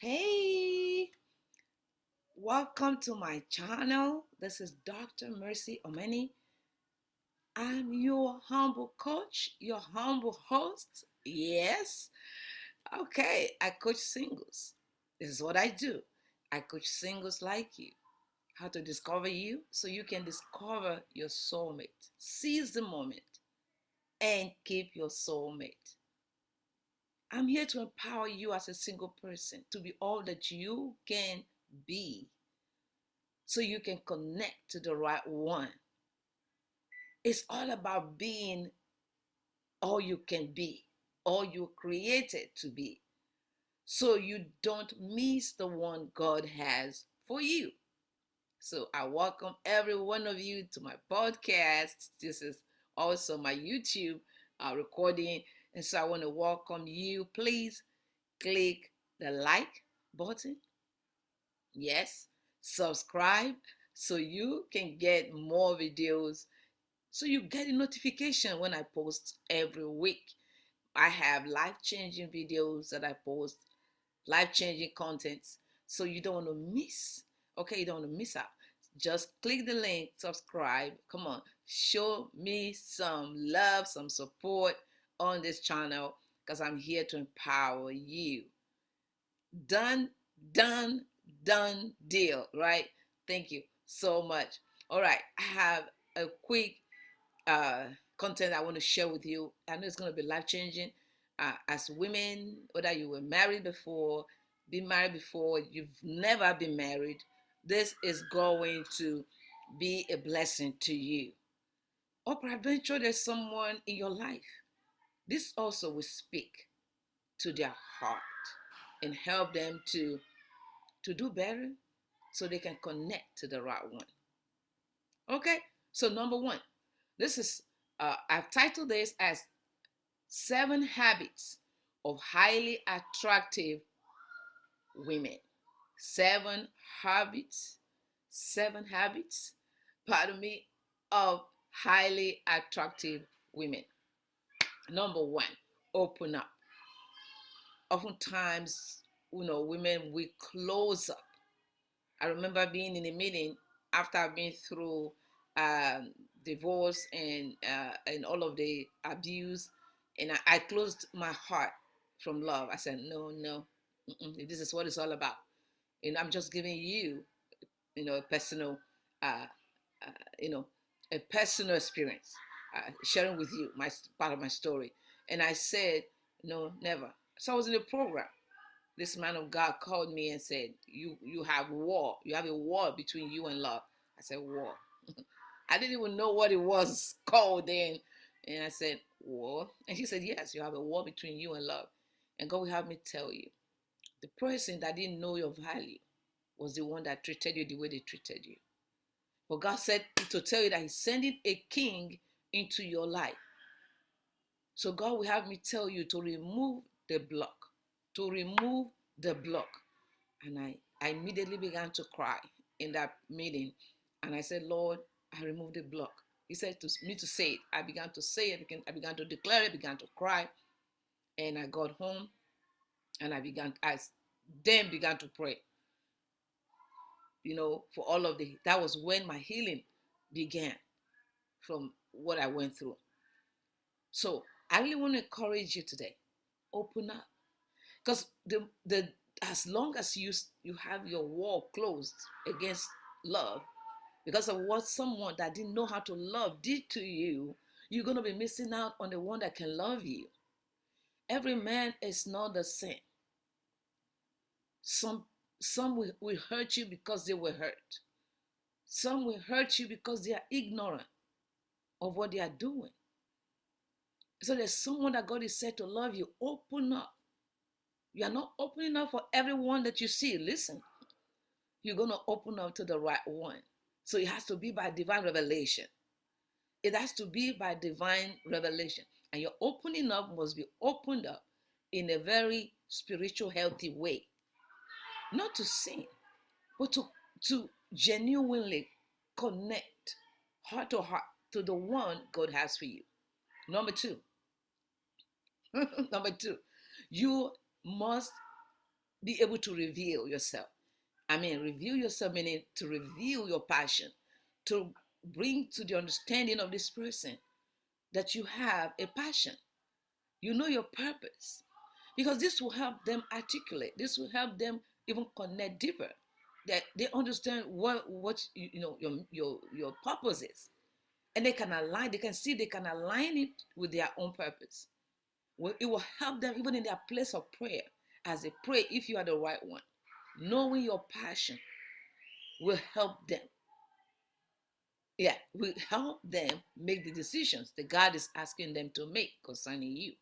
Hey, welcome to my channel. This is Dr. Mercyomani. I'm your humble coach, your humble host. Yes. Okay, I coach singles. This is what I do. I coach singles like you. How to discover you so you can discover your soulmate. Seize the moment and keep your soulmate. I'm here to empower you as a single person to be all that you can be so you can connect to the right one. It's all about being all you can be, all you created to be, so you don't miss the one God has for you. So I welcome every one of you to my podcast. This is also my YouTube recording. And so I want to welcome you. Please click the like button. Yes, subscribe so you can get more videos, so you get a notification when I post every week. I have life-changing videos that I post, life-changing contents, so you don't want to miss. Okay, you don't want to miss out. Just click the link, subscribe. Come on, show me some love, some support on this channel because I'm here to empower you. Done, done, done deal, right? Thank you so much. All right, I have a quick uh, content I want to share with you. I know it's going to be life changing. As women, whether you were married before, been married before, you've never been married, this is going to be a blessing to you. Or peradventure, there's someone in your life. This also will speak to their heart and help them to do better so they can connect to the right one. Okay, so number one, this is I've titled this as 7 habits of highly attractive women. 7 habits, 7 habits, pardon me, of highly attractive women. Number one, open up. Oftentimes, women, we close up. I remember being in a meeting after I've been through divorce and all of the abuse, and I closed my heart from love. I said, no, no, this is what it's all about. And I'm just giving you, a personal, uh, uh, you know, a personal experience, sharing with you my part of my story. And I said, no, never. So I was in a program. This man of God called me and said, you have war. You have a war between you and love. I said, war. I didn't even know what it was called then. And I said, war. And she said, yes, you have a war between you and love. And God will have me tell you, the person that didn't know your value was the one that treated you the way they treated you. But God said to tell you that He's sending a king into your life. So God will have me tell you to remove the block, to remove the block. And I immediately began to cry in that meeting. And I said, Lord, I removed the block. He said to me to say it. I began to say it. I began to declare it, began to cry. And I got home and I then began to pray, for all of that was when my healing began from what I went through. So I really want to encourage you today. Open up. Because the as long as you have your wall closed against love, because of what someone that didn't know how to love did to you, you're going to be missing out on the one that can love you. Every man is not the same. Some will hurt you because they were hurt. Some will hurt you because they are ignorant of what they are doing. So there's someone that God is said to love you. Open up. You are not opening up for everyone that you see. Listen, you're going to open up to the right one. So it has to be by divine revelation. It has to be by divine revelation. And your opening up must be opened up in a very spiritual, healthy way. Not to sin, but to genuinely connect heart to heart to the one God has for you. Number two, number two, you must be able to reveal yourself. I mean, reveal yourself meaning to reveal your passion, to bring to the understanding of this person that you have a passion. You know your purpose. Because this will help them articulate. This will help them even connect deeper. That they understand what you know your purpose is. And they can align, they can see they can align it with their own purpose. Well, it will help them even in their place of prayer as they pray if you are the right one. Knowing your passion will help them. Yeah, will help them make the decisions that God is asking them to make concerning you.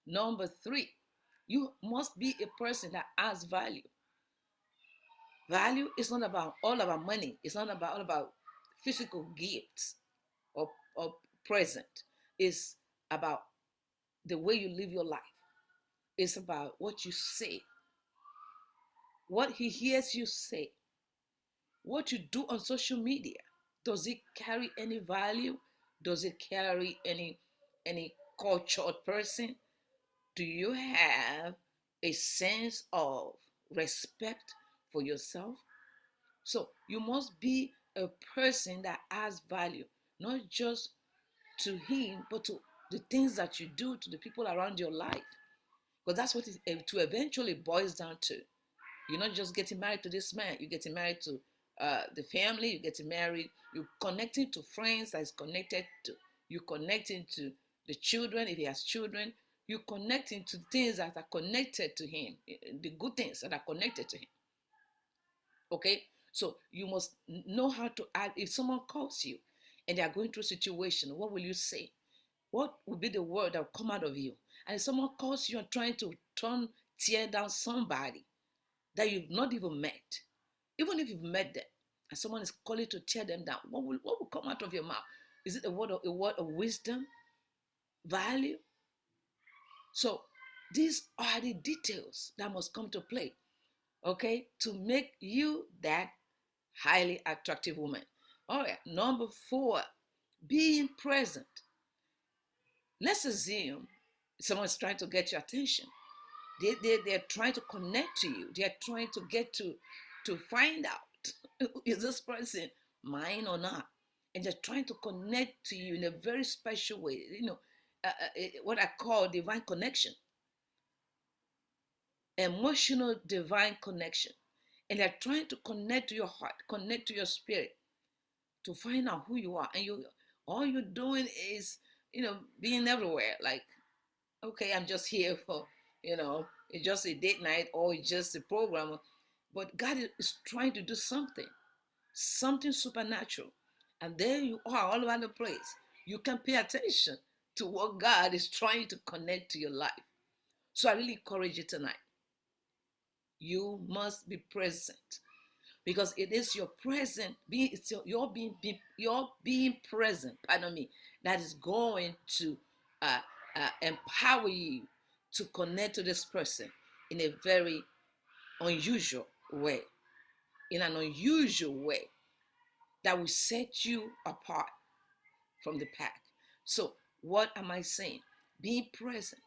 Number three, you must be a person that has value. Value is not about all about money. It's not about all about physical gifts or present. It's about the way you live your life. It's about what you say, what he hears you say, what you do on social media. Does it carry any value? Does it carry any cultured person? Do you have a sense of respect for yourself? So you must be a person that has value, not just to him, but to the things that you do to the people around your life. Because that's what it to eventually boils down to. You're not just getting married to this man, you're getting married to the family, you're getting married, you're connecting to friends that is connected to, you're connecting to the children, if he has children, you're connecting to things that are connected to him, the good things that are connected to him. Okay? So you must know how to act. If someone calls you and they are going through a situation, what will you say? What will be the word that will come out of you? And if someone calls you and trying to tear down somebody that you've not even met, even if you've met them, and someone is calling to tear them down, what will come out of your mouth? Is it a word of wisdom, value? So these are the details that must come to play, okay, to make you that highly attractive woman. All right, number four, being present. Let's assume someone's trying to get your attention. They're trying to connect to you. They're trying to get to find out, is this person mine or not? And they're trying to connect to you in a very special way. What I call divine connection, emotional divine connection. And they're trying to connect to your heart, connect to your spirit, to find out who you are. And all you're doing is, being everywhere. Like, okay, I'm just here for, it's just a date night or it's just a program. But God is trying to do something supernatural. And there you are all over the place. You can pay attention to what God is trying to connect to your life. So I really encourage you tonight. You must be present because it is your present, it's your being present, pardon me, that is going to empower you to connect to this person in a very unusual way, in an unusual way that will set you apart from the pack. So, what am I saying? Being present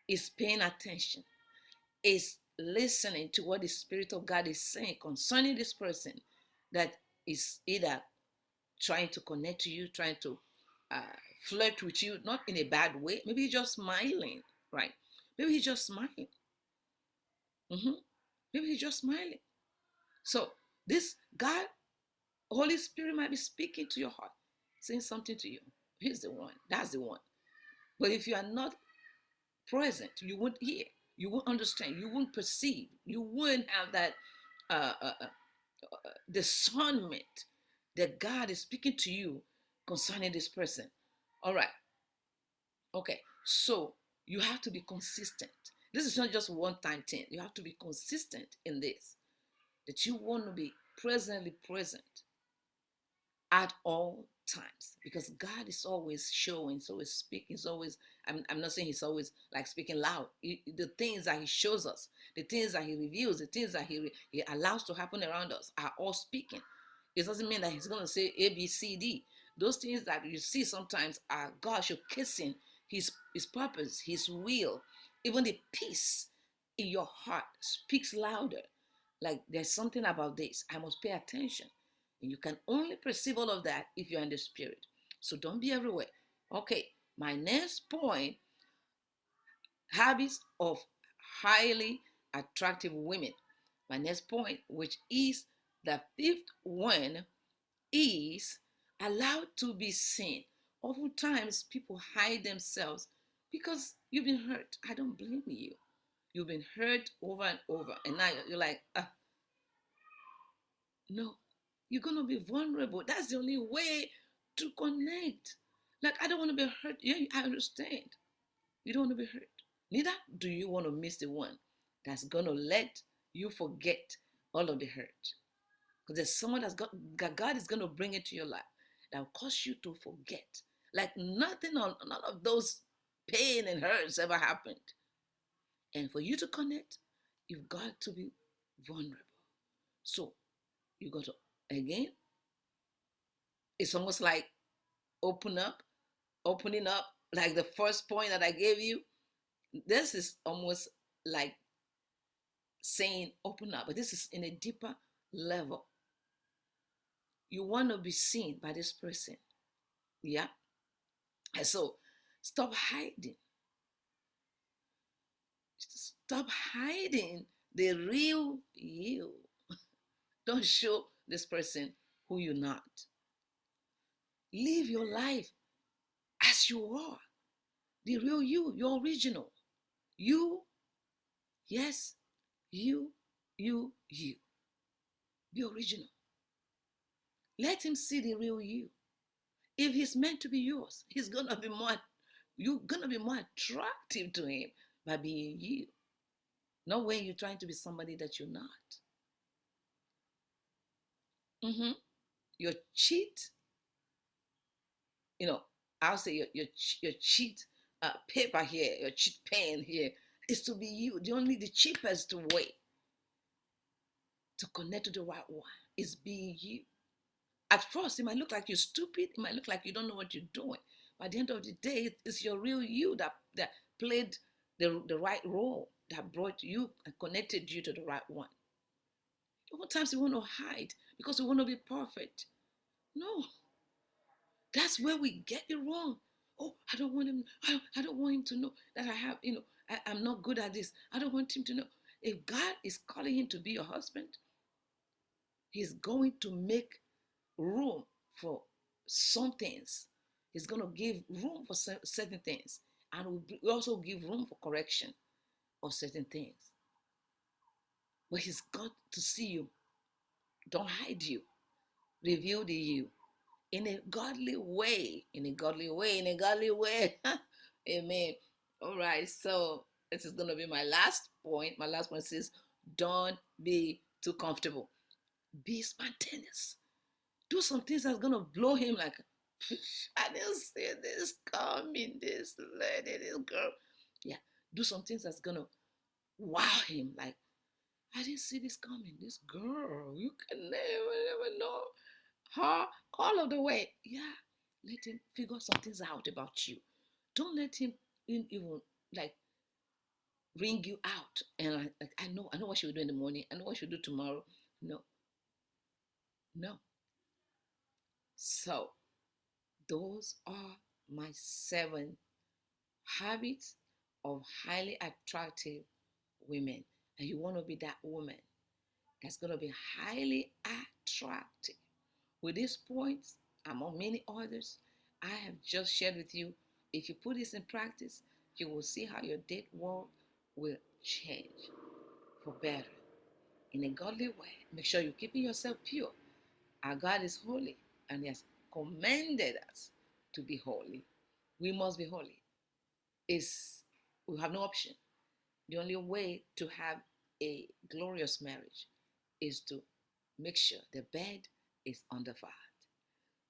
is paying attention, is listening to what the Spirit of God is saying concerning this person that is either trying to connect to you, trying to uh, flirt with you, not in a bad way. Maybe he's just smiling, right? Maybe he's just smiling. Mm-hmm. Maybe he's just smiling. So this God, Holy Spirit might be speaking to your heart, saying something to you. He's the one. That's the one. But if you are not present, you won't hear. You won't understand. You won't perceive. You won't have that uh, uh, uh, discernment that God is speaking to you concerning this person. All right. Okay. So you have to be consistent. This is not just one time thing. You have to be consistent in this, that you want to be presently present at all times, because God is always showing, he's always speaking, he's always, I'm not saying he's always like speaking loud. The things that he shows us, the things that he reveals, the things that he allows to happen around us are all speaking. It doesn't mean that he's going to say A, B, C, D. Those things that you see sometimes are God showcasing his purpose, his will, even the peace in your heart speaks louder. Like there's something about this. I must pay attention. And you can only perceive all of that if you're in the spirit. So don't be everywhere. Okay, my next point, habits of highly attractive women. My next point, which is the fifth one, is allowed to be seen. Oftentimes, people hide themselves because you've been hurt. I don't blame you. You've been hurt over and over, and now you're like, no, you're gonna be vulnerable. That's the only way to connect. Like, I don't want to be hurt. Yeah, I understand. You don't want to be hurt. Neither do you want to miss the one that's gonna let you forget all of the hurt. Because there's someone God is going to bring into your life that will cause you to forget. Like nothing on none of those pain and hurts ever happened. And for you to connect, you've got to be vulnerable. So you got to, again, it's almost like open up, opening up, like the first point that I gave you. This is almost like saying open up, but this is in a deeper level. You want to be seen by this person. Yeah. And so stop hiding. Stop hiding the real you. Don't show this person who you're not. Live your life as you are. The real you, your original. You, yes, you. Be original. Let him see the real you. If he's meant to be yours, you're gonna be more attractive to him by being you. Not when you're trying to be somebody that you're not. Mm-hmm. Your cheat, you know, I'll say your cheat paper here, your cheat pen here is to be you. The cheapest way to connect to the right one is being you. At first, it might look like you're stupid. It might look like you don't know what you're doing. But at the end of the day, it's your real you that played the right role, that brought you and connected you to the right one. Sometimes we want to hide because we want to be perfect. No, that's where we get it wrong. Oh, I don't want him. I don't want him to know that I have. I'm not good at this. I don't want him to know. If God is calling him to be your husband, He's going to make room for some things. He's going to give room for certain things, and will also give room for correction of certain things. But He's got to see you. Don't hide you. Reveal the you in a godly way, in a godly way, in a godly way. Amen. All right, so this is going to be my last point. My last point says, don't be too comfortable. Be spontaneous. Do some things that's going to blow him like, I didn't see this coming, this lady, this girl. Yeah, do some things that's going to wow him like, I didn't see this coming. This girl, you can never know her all of the way. Yeah, let him figure some things out about you. Don't let him even like ring you out and like I know what she'll do in the morning. I know what she'll do tomorrow. No, no. So those are my 7 habits of highly attractive women, and you want to be that woman that's going to be highly attractive. With these points, among many others, I have just shared with you. If you put this in practice, you will see how your date world will change for better in a godly way. Make sure you're keeping yourself pure. Our God is holy and He has commanded us to be holy. We must be holy. We have no option. The only way to have a glorious marriage is to make sure the bed is undefiled.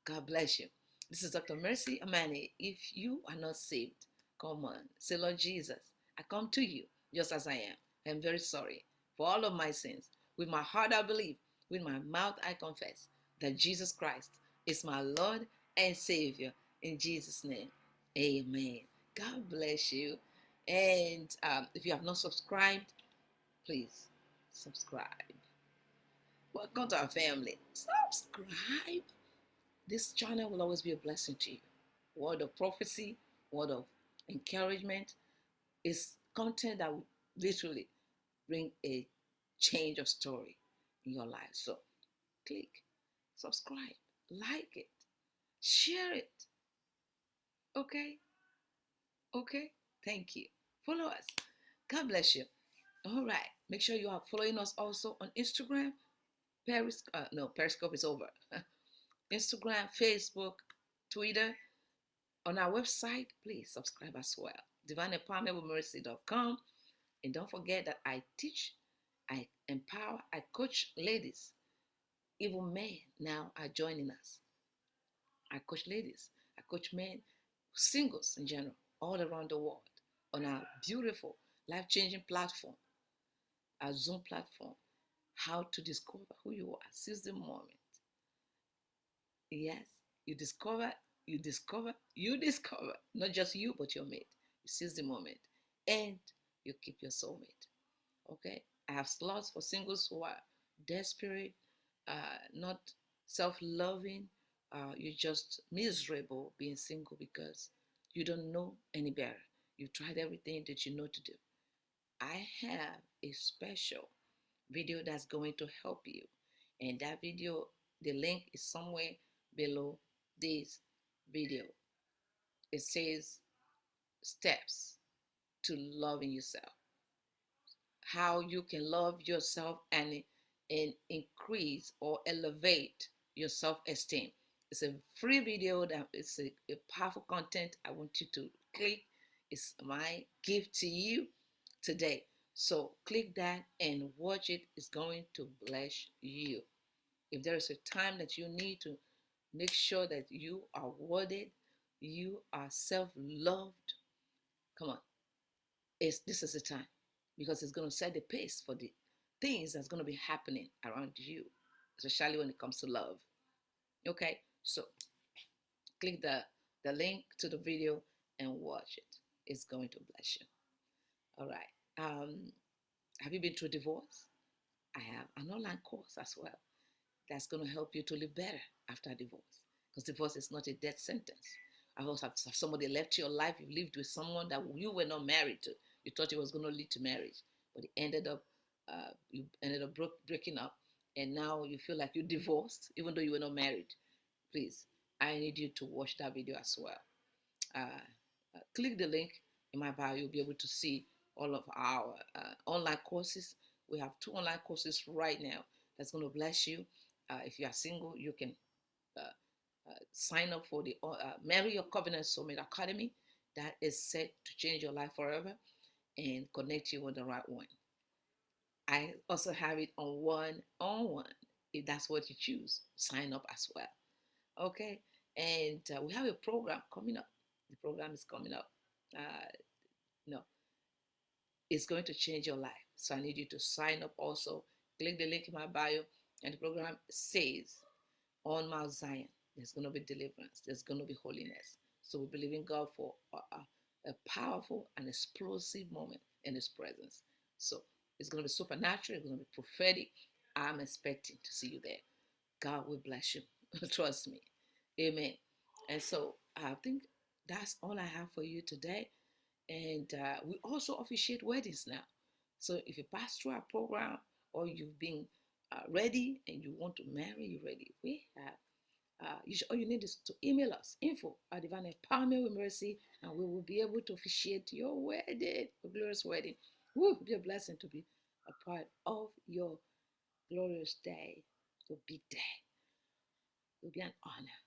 God bless you. This is Dr. Mercy Amani. If you are not saved, come on. Say, Lord Jesus, I come to you just as I am. I'm very sorry for all of my sins. With my heart, I believe. With my mouth, I confess that Jesus Christ is my Lord and Savior. In Jesus' name, amen. God bless you. And if you have not subscribed, Please subscribe. Welcome to our family. Subscribe. This channel will always be a blessing to you. Word of prophecy, word of encouragement is content that will literally bring a change of story in your life. So click, subscribe, like it, share it. Okay? Okay? Thank you. Follow us. God bless you. All right. Make sure you are following us also on Instagram. Periscope is over. Instagram, Facebook, Twitter. On our website, please subscribe as well. divineempowermentwithmercy.com. And don't forget that I teach, I empower, I coach ladies. Even men now are joining us. I coach ladies, I coach men, singles in general, all around the world on our beautiful, life changing platform, our Zoom platform. How to discover who you are. Seize the moment. Yes, you discover, you discover, you discover, not just you, but your mate. You seize the moment and you keep your soulmate. Okay, I have slots for singles who are desperate, not self-loving. You're just miserable being single because you don't know any better. You've tried everything that you know to do. I have a special video that's going to help you, and that video, the link is somewhere below this video. It says steps to loving yourself, how you can love yourself and increase or elevate your self-esteem. It's a free video that is a powerful content. I want you to click. It's my gift to you today. So click that and watch it. It's going to bless you. If there is a time that you need to make sure that you are worthy, you are self-loved, come on, this is the time, because it's going to set the pace for the things that's going to be happening around you, especially when it comes to love. Okay, so click the link to the video and watch it. It's going to bless you. All right. Have you been through divorce? I have an online course as well that's going to help you to live better after divorce, because divorce is not a death sentence. I also have somebody left your life. You lived with someone that you were not married to. You thought it was going to lead to marriage, but it ended up you ended up breaking up, and now you feel like you divorced even though you were not married. Please, I need you to watch that video as well. Click the link in my bio. You'll be able to see all of our online courses. We have 2 online courses right now that's going to bless you. If you are single, you can uh, sign up for the Marry Your Covenant Soulmate Academy. That is set to change your life forever and connect you with the right one. I also have it on one-on-one. If that's what you choose, sign up as well. Okay, and we have a program coming up. The program is coming up. No, it's going to change your life. So I need you to sign up also. Click the link in my bio, and the program says on Mount Zion, there's going to be deliverance, there's going to be holiness. So we believe in God for a powerful and explosive moment in His presence. So it's going to be supernatural, it's going to be prophetic. I'm expecting to see you there. God will bless you. Trust me. Amen. And so I think that's all I have for you today. And we also officiate weddings now. So if you pass through our program or you've been ready and you want to marry, you're ready. We have all you need is to email us, info at Divine Empowerment with Mercy, and we will be able to officiate your wedding, a glorious wedding. Woo, be a blessing to be a part of your glorious day, your big day. It will be an honor.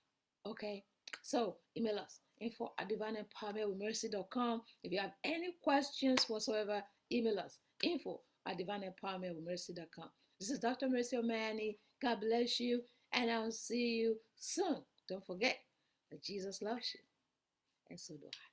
Okay, so email us, info at divineempowermentwithmercy.com. If you have any questions whatsoever, email us, info at divineempowermentwithmercy.com. This is Dr. Mercyomani. God bless you, and I'll see you soon. Don't forget that Jesus loves you, and so do I.